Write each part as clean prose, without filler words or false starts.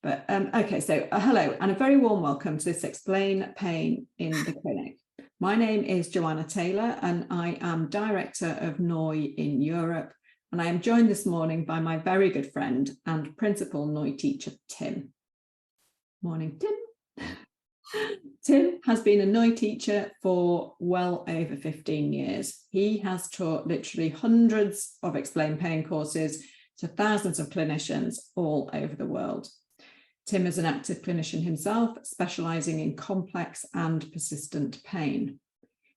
But okay, so hello and a very warm welcome to this Explain Pain in the Clinic. My name is Joanna Taylor and I am Director of NOI in Europe, and I am joined this morning by my very good friend and Principal NOI Teacher Tim. Morning, Tim. Tim has been a NOI teacher for well over 15 years. He has taught literally hundreds of Explain Pain courses to thousands of clinicians all over the world. Tim is an active clinician himself, specialising in complex and persistent pain.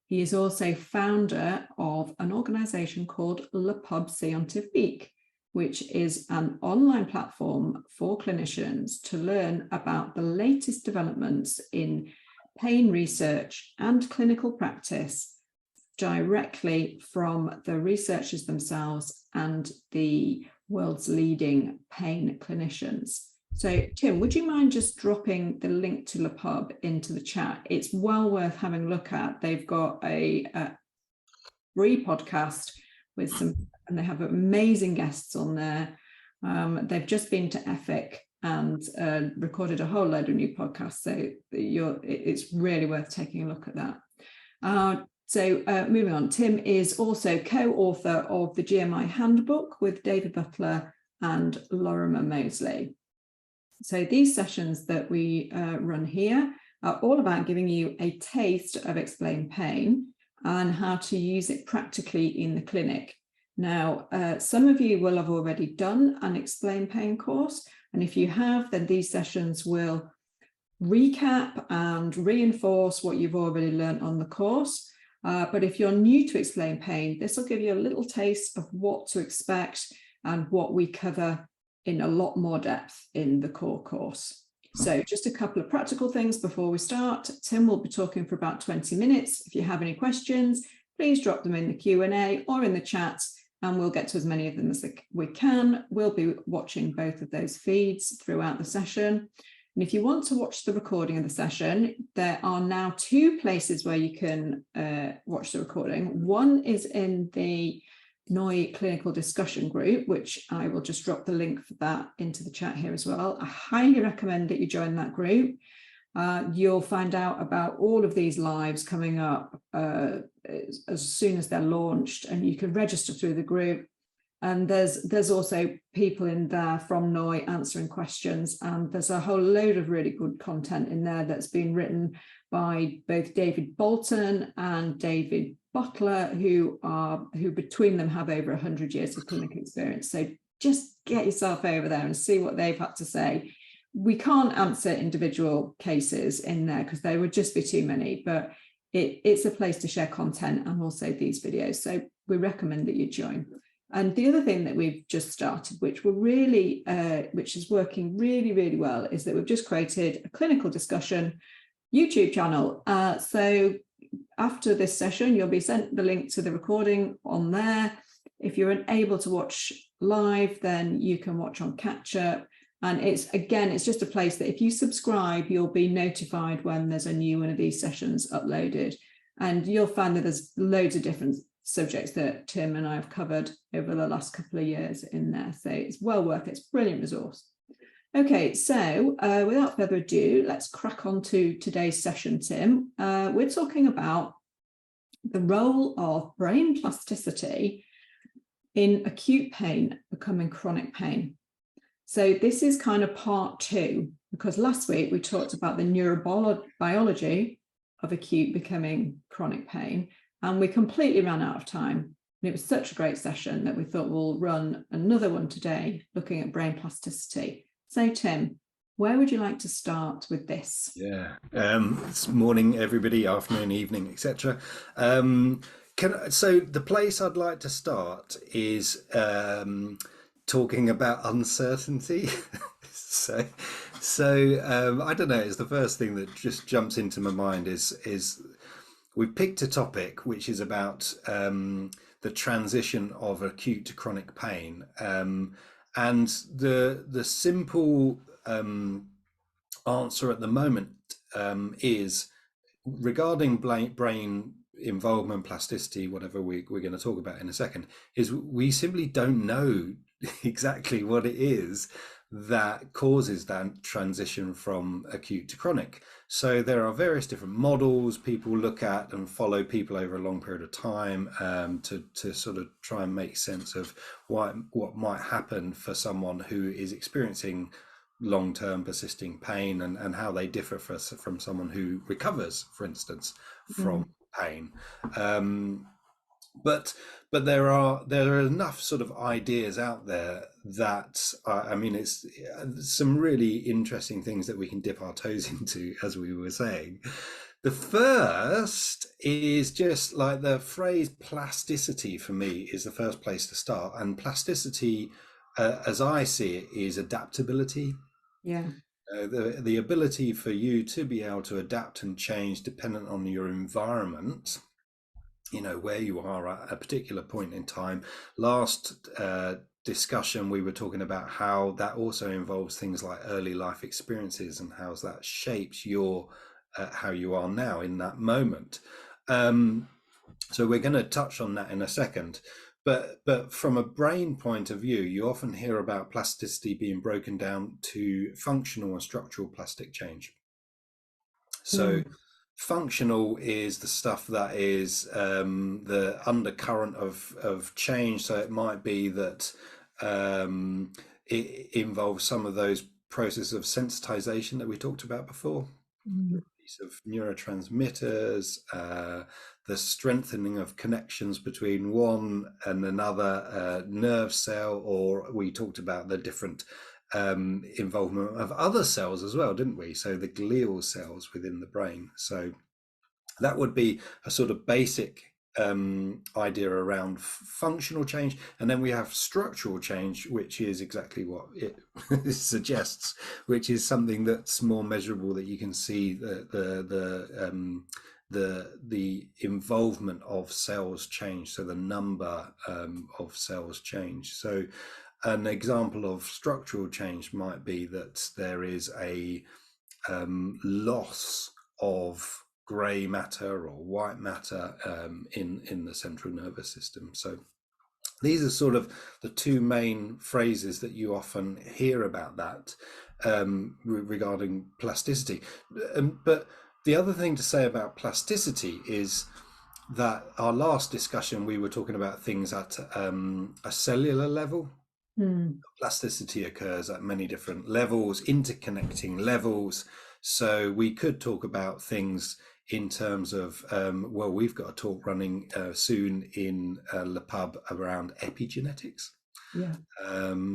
He is also founder of an organisation called Pub Scientifique, which is an online platform for clinicians to learn about the latest developments in pain research and clinical practice directly from the researchers themselves and the world's leading pain clinicians. So, Tim, would you mind just dropping the link to Le Pub into the chat? It's well worth having a look at. They've got a free podcast with some, and they have amazing guests on there. They've just been to EFIC and recorded a whole load of new podcasts. So it's really worth taking a look at that. So moving on, Tim is also co-author of the GMI Handbook with David Butler and Lorimer Moseley. So these sessions that we run here are all about giving you a taste of Explain Pain and how to use it practically in the clinic. Now, some of you will have already done an Explain Pain course, and if you have, then these sessions will recap and reinforce what you've already learned on the course. But if you're new to Explain Pain, this will give you a little taste of what to expect and what we cover in a lot more depth in the core course. So just a couple of practical things before we start. Tim will be talking for about 20 minutes. If you have any questions, please drop them in the Q&A or in the chat, and we'll get to as many of them as we can. We'll be watching both of those feeds throughout the session. And if you want to watch the recording of the session, there are now two places where you can watch the recording. One is in the NOI clinical discussion group, which I will just drop the link for that into the chat here as well. I highly recommend that you join that group. You'll find out about all of these lives coming up as soon as they're launched, and you can register through the group. And there's also people in there from NOI answering questions, and there's a whole load of really good content in there that's been written by both David Bolton and David Butler, who between them have over 100 years of clinical experience. So just get yourself over there and see what they've had to say. We can't answer individual cases in there because there would just be too many, but it's a place to share content and also these videos. So we recommend that you join. And the other thing that we've just started, which is working really, really well, is that we've just created a clinical discussion YouTube channel. So after this session, you'll be sent the link to the recording on there. If you're unable to watch live, then you can watch on catch up. And it's just a place that if you subscribe, you'll be notified when there's a new one of these sessions uploaded. And you'll find that there's loads of different subjects that Tim and I have covered over the last couple of years in there. So it's well worth it. It's a brilliant resource. Okay, so without further ado, let's crack on to today's session, Tim. We're talking about the role of brain plasticity in acute pain becoming chronic pain. So this is kind of part two, because last week we talked about the neurobiology of acute becoming chronic pain, and we completely ran out of time. And it was such a great session that we thought we'll run another one today looking at brain plasticity. So Tim, where would you like to start with this? Yeah, it's morning, everybody, afternoon, evening, etc. So the place I'd like to start is talking about uncertainty. so I don't know. It's the first thing that just jumps into my mind is we picked a topic which is about the transition of acute to chronic pain. And the simple answer at the moment is regarding brain involvement, plasticity, whatever we're going to talk about in a second, is we simply don't know exactly what it is, that causes that transition from acute to chronic. So there are various different models people look at and follow people over a long period of time, to sort of try and make sense of what might happen for someone who is experiencing long-term persisting pain, and how they differ from someone who recovers, for instance, from pain. But there are enough sort of ideas out there that I mean, it's some really interesting things that we can dip our toes into, as we were saying. The first is just like the phrase plasticity. For me, is the first place to start, and plasticity, as I see it, is adaptability. Yeah. The ability for you to be able to adapt and change dependent on your environment, where you are at a particular point in time. Last discussion, we were talking about how that also involves things like early life experiences, and how that shapes your how you are now in that moment. So we're going to touch on that in a second. But from a brain point of view, you often hear about plasticity being broken down to functional and structural plastic change. So functional is the stuff that is the undercurrent of change. So it might be that it involves some of those processes of sensitization that we talked about before, the release of neurotransmitters, the strengthening of connections between one and another nerve cell, or we talked about the different involvement of other cells as well, didn't we? So the glial cells within the brain. So that would be a sort of basic idea around functional change. And then we have structural change, which is exactly what it suggests, which is something that's more measurable, that you can see the involvement of cells change, so the number of cells change. So an example of structural change might be that there is a loss of grey matter or white matter in the central nervous system. So these are sort of the two main phrases that you often hear about that regarding plasticity. But the other thing to say about plasticity is that our last discussion, we were talking about things at a cellular level. Plasticity occurs at many different levels, interconnecting levels. So we could talk about things in terms of, well, we've got a talk running soon in Le Pub around epigenetics. Yeah.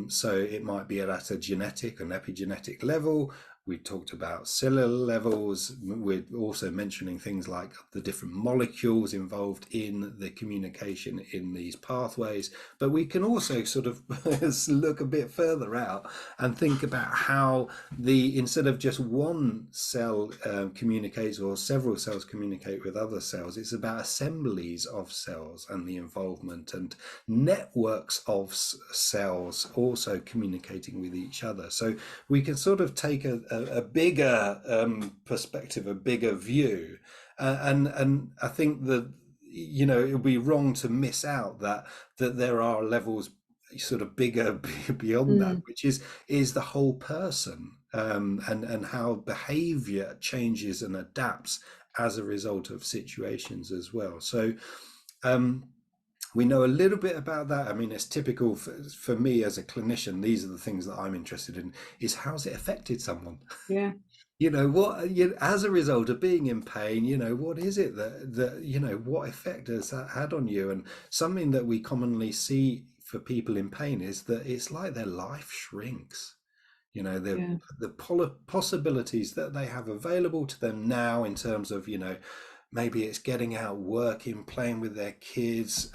So it might be at a genetic and epigenetic level. We talked about cellular levels. We're also mentioning things like the different molecules involved in the communication in these pathways. But we can also sort of look a bit further out and think about how instead of just one cell communicates, or several cells communicate with other cells, it's about assemblies of cells and the involvement, and networks of cells also communicating with each other. So we can sort of take a bigger perspective, a bigger view, and I think that it would be wrong to miss out that there are levels sort of bigger beyond that, which is the whole person, and how behavior changes and adapts as a result of situations as well. So we know a little bit about that. I mean, it's typical for me as a clinician. These are the things that I'm interested in, is how's it affected someone? Yeah. As a result of being in pain, what is it that what effect has that had on you? And something that we commonly see for people in pain is that it's like their life shrinks. The possibilities that they have available to them now, in terms of, maybe it's getting out, working, playing with their kids.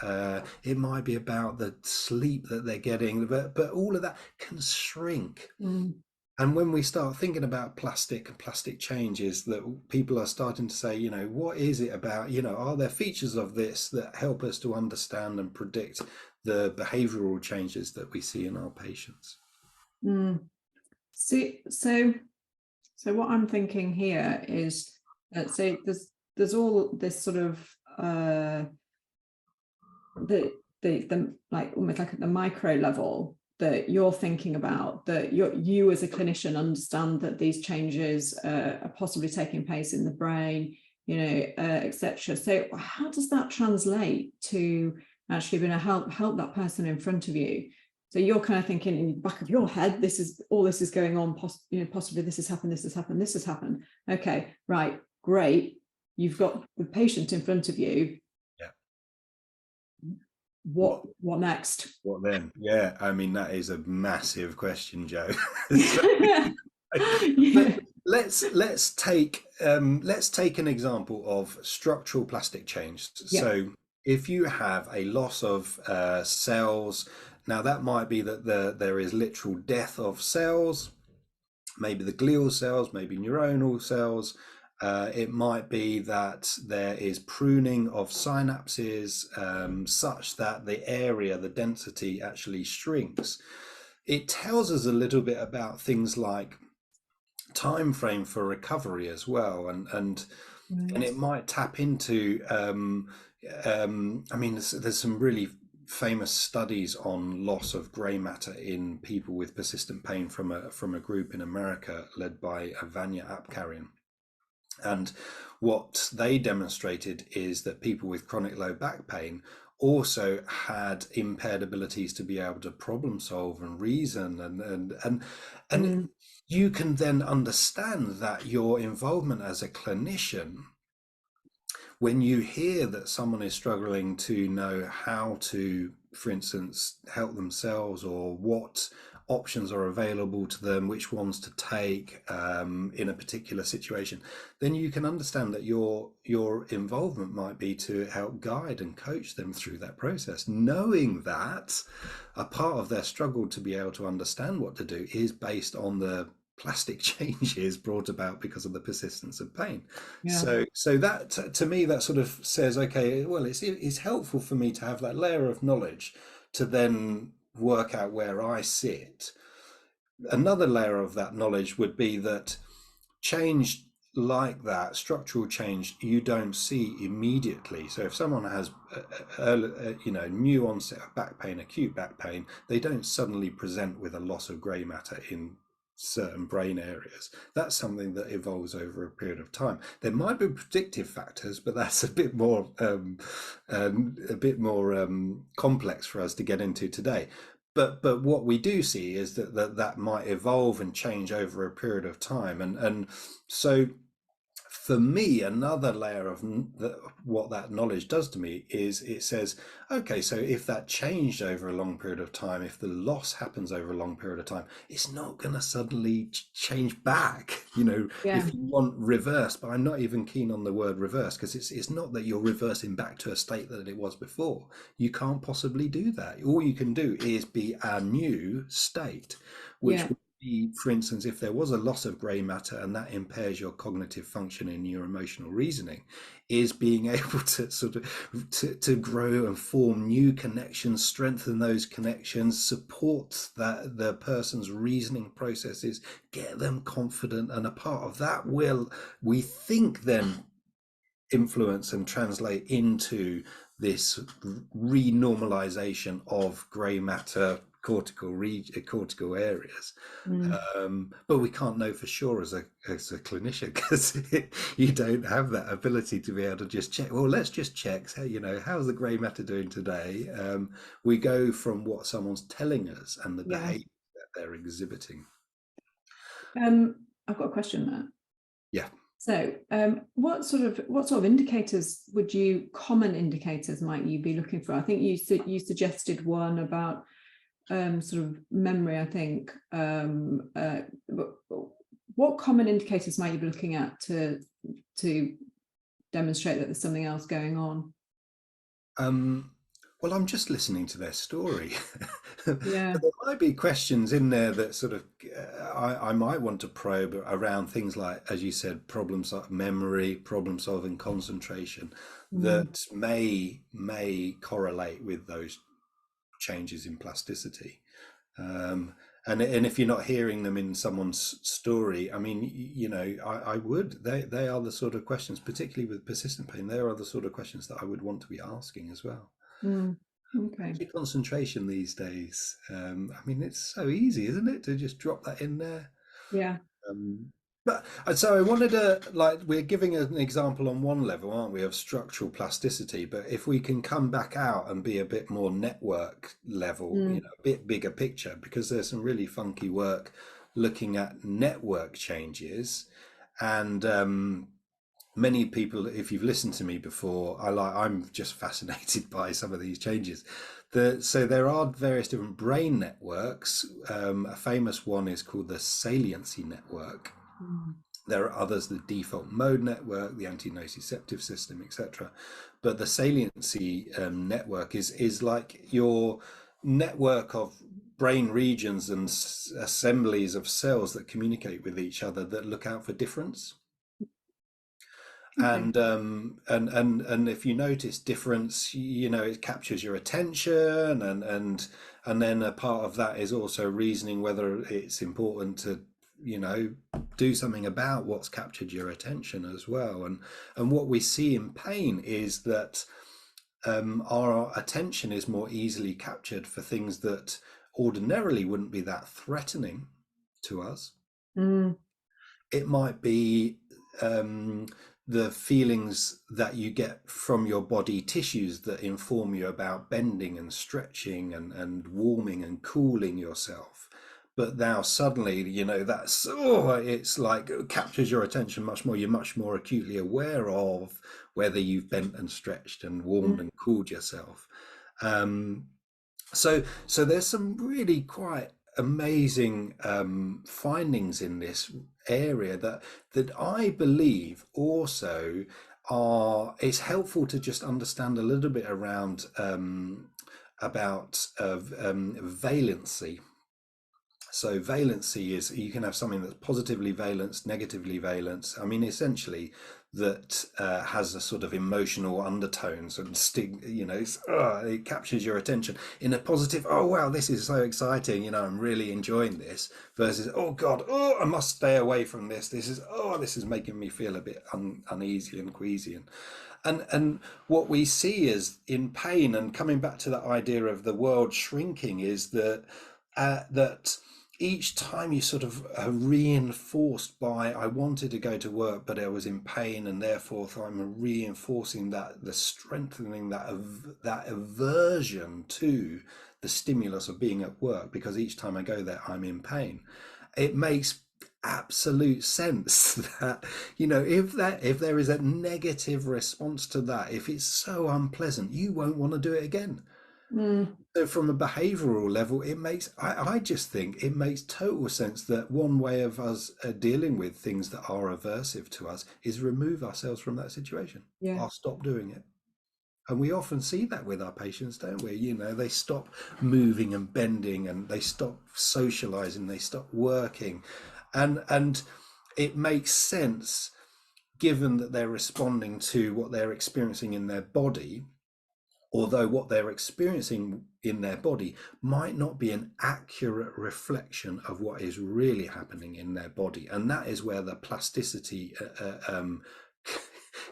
It might be about the sleep that they're getting, but all of that can shrink. And when we start thinking about plastic and plastic changes, that people are starting to say, what is it about, are there features of this that help us to understand and predict the behavioral changes that we see in our patients? So what I'm thinking here is that, so there's all this sort of the like almost like at the micro level, that you're thinking about, that you as a clinician understand that these changes are possibly taking place in the brain, etc. So how does that translate to actually being able to help that person in front of you? So you're kind of thinking in the back of your head, this is going on, possibly this has happened, this has happened. Okay, right, great. You've got the patient in front of you. Yeah. What next? What then? Yeah, I mean, that is a massive question, Joe. Yeah. Let's take an example of structural plastic change. Yeah. So if you have a loss of cells, now that might be that there is literal death of cells, maybe the glial cells, maybe neuronal cells. It might be that there is pruning of synapses such that the area, the density actually shrinks. It tells us a little bit about things like time frame for recovery as well, and it might tap into I mean, there's some really famous studies on loss of grey matter in people with persistent pain from a group in America led by Vanya Apkarian. And what they demonstrated is that people with chronic low back pain also had impaired abilities to be able to problem solve and reason, and you can then understand that your involvement as a clinician, when you hear that someone is struggling to know how to, for instance, help themselves, or what options are available to them, which ones to take in a particular situation, then you can understand that your involvement might be to help guide and coach them through that process, knowing that a part of their struggle to be able to understand what to do is based on the plastic changes brought about because of the persistence of pain. So that, to me, that sort of says, okay, well, it's helpful for me to have that layer of knowledge to then work out where I sit. Another layer of that knowledge would be that change like that, structural change, you don't see immediately. So if someone has new onset of back pain, acute back pain, they don't suddenly present with a loss of grey matter in certain brain areas. That's something that evolves over a period of time. There might be predictive factors, but that's a bit more complex for us to get into today. But what we do see is that might evolve and change over a period of time, and so for me, another layer of what that knowledge does to me is it says, okay, so if that changed over a long period of time, if the loss happens over a long period of time, it's not going to suddenly change back, if you want reverse. But I'm not even keen on the word reverse, because it's not that you're reversing back to a state that it was before. You can't possibly do that. All you can do is be a new state, which would be, for instance, if there was a loss of grey matter and that impairs your cognitive function in your emotional reasoning, is being able to sort of to grow and form new connections, strengthen those connections, support that the person's reasoning processes, get them confident, and a part of that will, we think, then influence and translate into this renormalization of grey matter cortical areas. But we can't know for sure as a clinician, because you don't have that ability to be able to just check. Well, let's just check. So, how's the grey matter doing today? We go from what someone's telling us and the behavior that they're exhibiting. I've got a question there. Yeah. So what sort of indicators common indicators might you be looking for? I think you suggested one about sort of memory, I think. What common indicators might you be looking at to demonstrate that there's something else going on? Well, I'm just listening to their story. Yeah. But there might be questions in there that sort of I might want to probe around things like, as you said, problems like memory, problem solving, concentration, that may correlate with those changes in plasticity. And if you're not hearing them in someone's story, I mean, I would. They are the sort of questions, particularly with persistent pain, they are the sort of questions that I would want to be asking as well. Okay. Your concentration these days. I mean, it's so easy, isn't it, to just drop that in there? Yeah. Um, but so I wanted to, like, we're giving an example on one level, aren't we, of structural plasticity? But if we can come back out and be a bit more network level, Mm. a bit bigger picture, because there's some really funky work looking at network changes. And many people, if you've listened to me before, I'm just fascinated by some of these changes. So there are various different brain networks. A famous one is called the saliency network. Mm. There are others, the default mode network, the anti-nociceptive system, etc. But the saliency network is like your network of brain regions and assemblies of cells that communicate with each other that look out for difference. Okay. And if you notice difference, it captures your attention, and then a part of that is also reasoning whether it's important to you know do something about what's captured your attention as well. And what we see in pain is that our attention is more easily captured for things that ordinarily wouldn't be that threatening to us. Mm. It might be the feelings that you get from your body tissues that inform you about bending and stretching and warming and cooling yourself. But now suddenly, it's like it captures your attention much more. You're much more acutely aware of whether you've bent and stretched and warmed Mm. and cooled yourself. Um, so there's some really quite amazing findings in this area that I believe also are. It's helpful to just understand a little bit around about valency. So valency is, you can have something that's positively valenced, negatively valenced. I mean, essentially that has a sort of emotional undertones and it captures your attention in a positive. Oh wow, this is so exciting! I'm really enjoying this. Versus, oh God, oh, I must stay away from this. This is making me feel a bit uneasy and queasy. And what we see is in pain, and coming back to that idea of the world shrinking, is that each time you sort of are reinforced by, I wanted to go to work but I was in pain, and therefore I'm reinforcing the strengthening that aversion to the stimulus of being at work, because each time I go there I'm in pain. It makes absolute sense that if there is a negative response to that, if it's so unpleasant, you won't want to do it again. Mm. So from a behavioral level, I just think it makes total sense that one way of us dealing with things that are aversive to us is remove ourselves from that situation. Yeah. I'll stop doing it. And we often see that with our patients, don't we? They stop moving and bending, and they stop socializing, they stop working. And it makes sense, given that they're responding to what they're experiencing in their body, although what they're experiencing in their body might not be an accurate reflection of what is really happening in their body. And that is where the plasticity,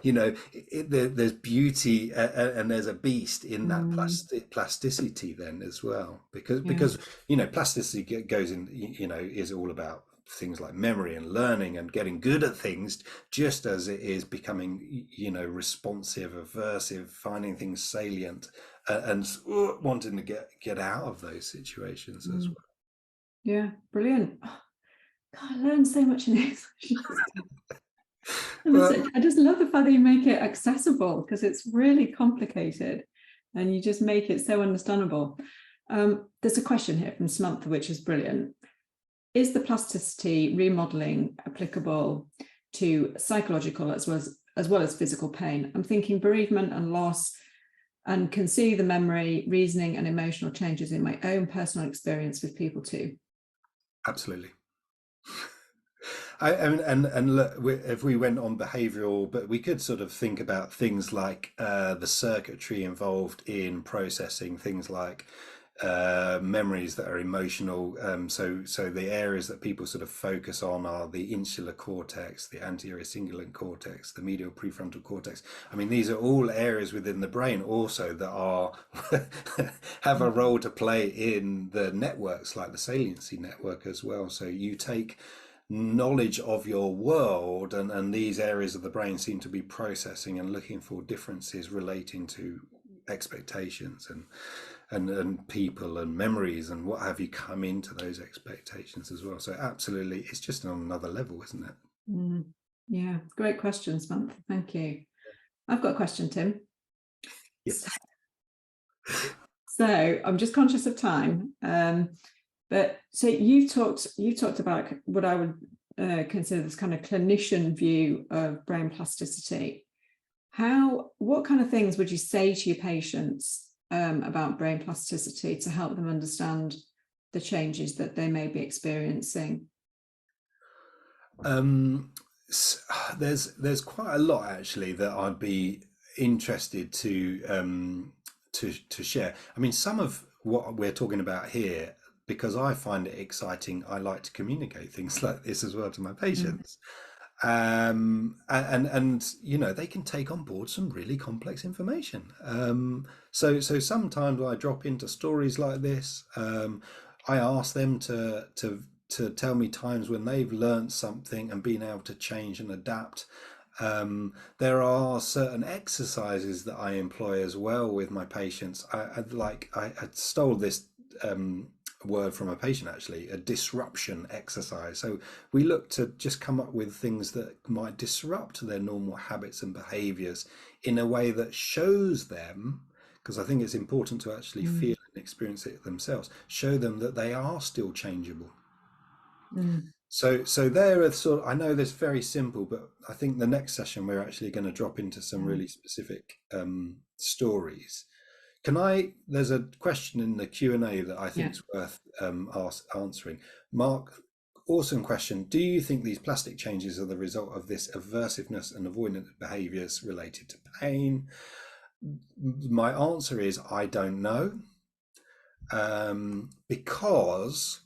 there's beauty, and there's a beast in that Mm. plasticity then as well, because Yeah. plasticity goes in, is all about things like memory and learning and getting good at things, just as it is becoming responsive, aversive, finding things salient, and wanting to get out of those situations as Mm. well. Yeah. Brilliant. Oh, God, I learned so much in this. And Well, I just love the fact that you make it accessible, because it's really complicated and you just make it so understandable. There's a question here from Samantha, which is brilliant. Is the plasticity remodeling applicable to psychological as well as physical pain? I'm thinking bereavement and loss, and can see the memory, reasoning, and emotional changes in my own personal experience with people too. absolutely. And look, if we went on behavioural, but we could sort of think about things like the circuitry involved in processing things like memories that are emotional. So the areas that people sort of focus on are the insular cortex, the anterior cingulate cortex, the medial prefrontal cortex. I mean, these are all areas within the brain also that are have a role to play in the networks, like the saliency network as well. So you take knowledge of your world, and these areas of the brain seem to be processing and looking for differences relating to expectations and people and memories and what have you come into those expectations as well. So absolutely, it's just on another level, isn't it? Yeah, great question, Samantha. Thank you. I've got a question, Tim. Yes. So I'm just conscious of time, but so you talked about what I would consider this kind of clinician view of brain plasticity. What kind of things would you say to your patients about brain plasticity to help them understand the changes that they may be experiencing? There's quite a lot actually that I'd be interested to share. I mean, some of what we're talking about here, because I find it exciting, I like to communicate things like this as well to my patients. And you know, they can take on board some really complex information. So sometimes I drop into stories like this. I ask them to tell me times when they've learned something and been able to change and adapt. There are certain exercises that I employ as well with my patients. I stole this word from a patient, actually, a disruption exercise. So we look to just come up with things that might disrupt their normal habits and behaviors in a way that shows them, because I think it's important to actually feel and experience it themselves, show them that they are still changeable. So there are sort of, I know this very simple, but I think the next session we're actually going to drop into some really specific stories. There's a question in the Q&A that I think is worth answering. Mark, awesome question. Do you think these plastic changes are the result of this aversiveness and avoidant behaviors related to pain? My answer is I don't know, because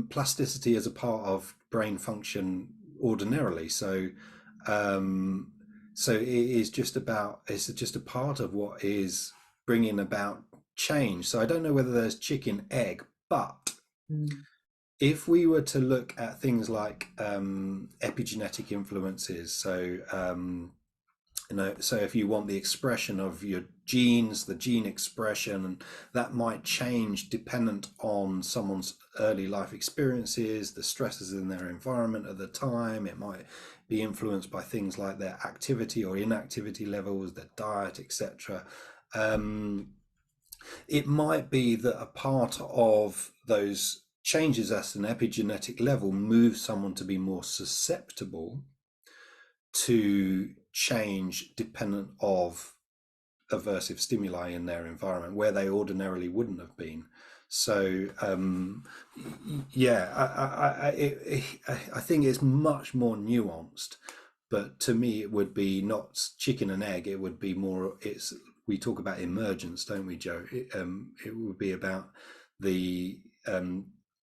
plasticity is a part of brain function ordinarily. So it is just about, it's just a part of what is bringing about change. So I don't know whether there's chicken egg, but if we were to look at things like epigenetic influences, so so if you want the expression of your genes, the gene expression, that might change dependent on someone's early life experiences, the stresses in their environment at the time. It might be influenced by things like their activity or inactivity levels, their diet, etc. It might be that a part of those changes at an epigenetic level moves someone to be more susceptible to change dependent of aversive stimuli in their environment where they ordinarily wouldn't have been. So I think it's much more nuanced, but to me it would be not chicken and egg. It would be more, we talk about emergence, don't we, Joe? It would be about the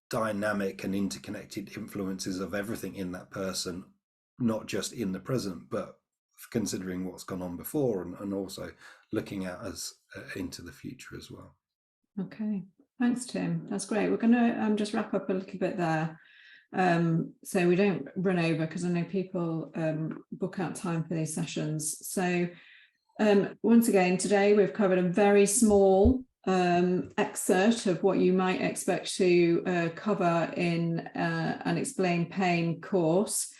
dynamic and interconnected influences of everything in that person, not just in the present, but considering what's gone on before, and also looking at us into the future as well. Okay, thanks, Tim. That's great. We're going to just wrap up a little bit there, so we don't run over, because I know people book out time for these sessions. So once again, today we've covered a very small excerpt of what you might expect to cover in an Explain Pain course.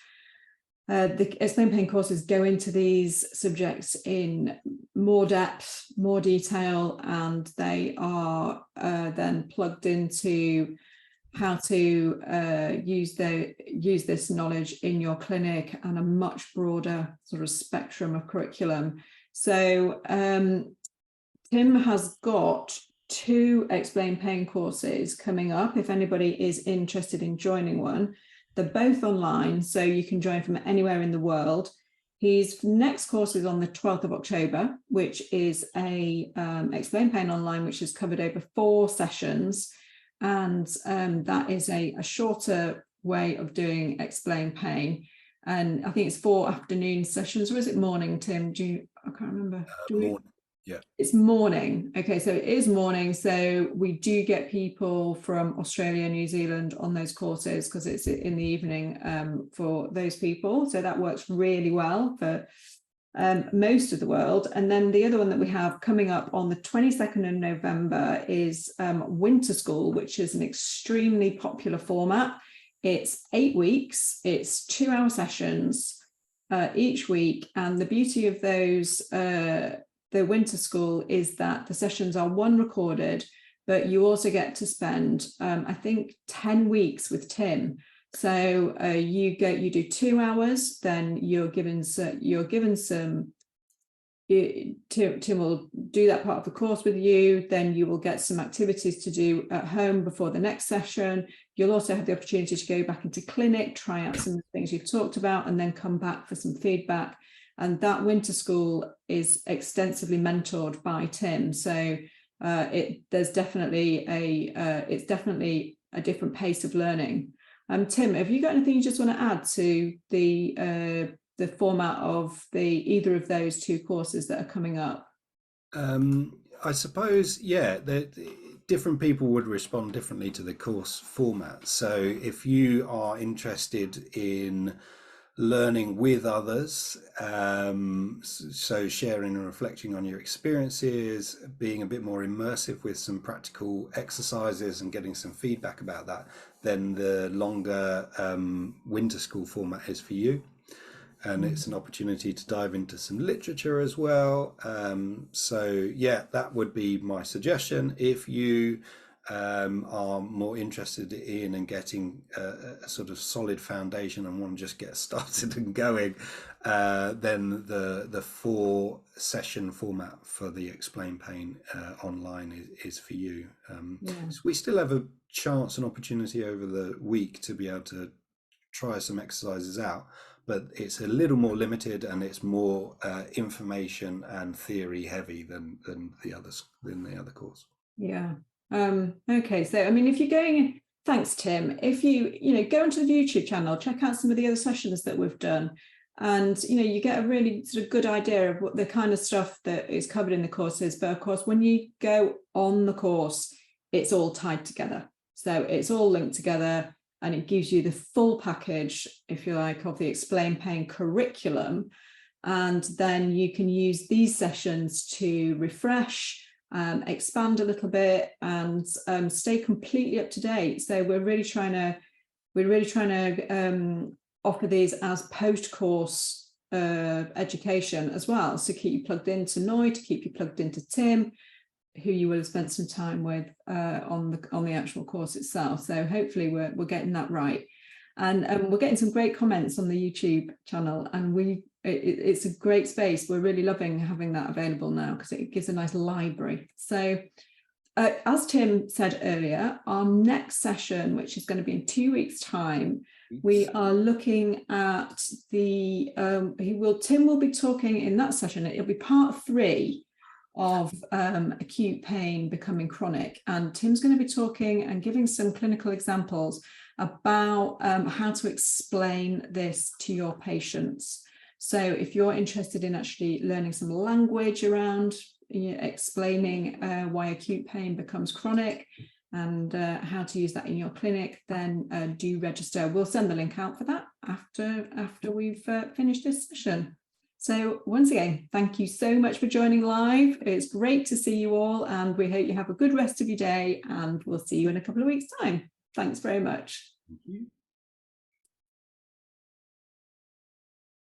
The Explain Pain courses go into these subjects in more depth, more detail, and they are then plugged into how to use this knowledge in your clinic and a much broader sort of spectrum of curriculum. So Tim has got 2 Explain Pain courses coming up if anybody is interested in joining one. They're both online, so you can join from anywhere in the world. His next course is on the 12th of October, which is a Explain Pain Online, which has covered over 4 sessions. And that is a shorter way of doing Explain Pain. And I think it's 4 afternoon sessions, or is it morning, Tim? I can't remember. Morning. Yeah. It's morning. Okay, so it is morning. So we do get people from Australia, New Zealand on those courses because it's in the evening for those people. So that works really well for most of the world. And then the other one that we have coming up on the 22nd of November is Winter School, which is an extremely popular format. It's 8 weeks. It's 2-hour sessions each week. And the beauty of those the Winter School is that the sessions are 1 recorded, but you also get to spend, I think, 10 weeks with Tim. So you do 2 hours, then you're given some. Tim will do that part of the course with you. Then you will get some activities to do at home before the next session. You'll also have the opportunity to go back into clinic, try out some of the things you've talked about, and then come back for some feedback. And that Winter School is extensively mentored by Tim. So there's definitely it's definitely a different pace of learning. Tim, have you got anything you just want to add to the format of either of those 2 courses that are coming up? I suppose, yeah, different people would respond differently to the course format. So if you are interested in learning with others, so sharing and reflecting on your experiences, being a bit more immersive with some practical exercises and getting some feedback about that, then the longer Winter School format is for you. And it's an opportunity to dive into some literature as well. So yeah, that would be my suggestion. If you are more interested in and getting a sort of solid foundation and want to just get started and going, then the 4 session format for the Explain Pain online is for you. So we still have a chance and opportunity over the week to be able to try some exercises out, but it's a little more limited and it's more information and theory heavy than the other course. Yeah. Okay, so I mean, if you're going, thanks Tim, if you go onto the YouTube channel, check out some of the other sessions that we've done, and you get a really sort of good idea of what the kind of stuff that is covered in the courses. But of course, when you go on the course, it's all tied together, so it's all linked together, and it gives you the full package, if you like, of the Explain Pain curriculum. And then you can use these sessions to refresh, expand a little bit, and stay completely up to date. So we're really trying to offer these as post-course education as well. So keep you plugged into Noi, to keep you plugged into Tim, who you will have spent some time with on the actual course itself. So hopefully we're getting that right. And we're getting some great comments on the YouTube channel, and it's a great space. We're really loving having that available now because it gives a nice library. So as Tim said earlier, our next session, which is going to be in 2 weeks' time, we are looking at Tim will be talking in that session. It'll be part 3 of acute pain becoming chronic, and Tim's going to be talking and giving some clinical examples about how to explain this to your patients. So if you're interested in actually learning some language around explaining why acute pain becomes chronic and how to use that in your clinic, then do register. We'll send the link out for that after we've finished this session. So once again, thank you so much for joining live. It's great to see you all, and we hope you have a good rest of your day, and we'll see you in a couple of weeks' time. Thanks very much. Thank you.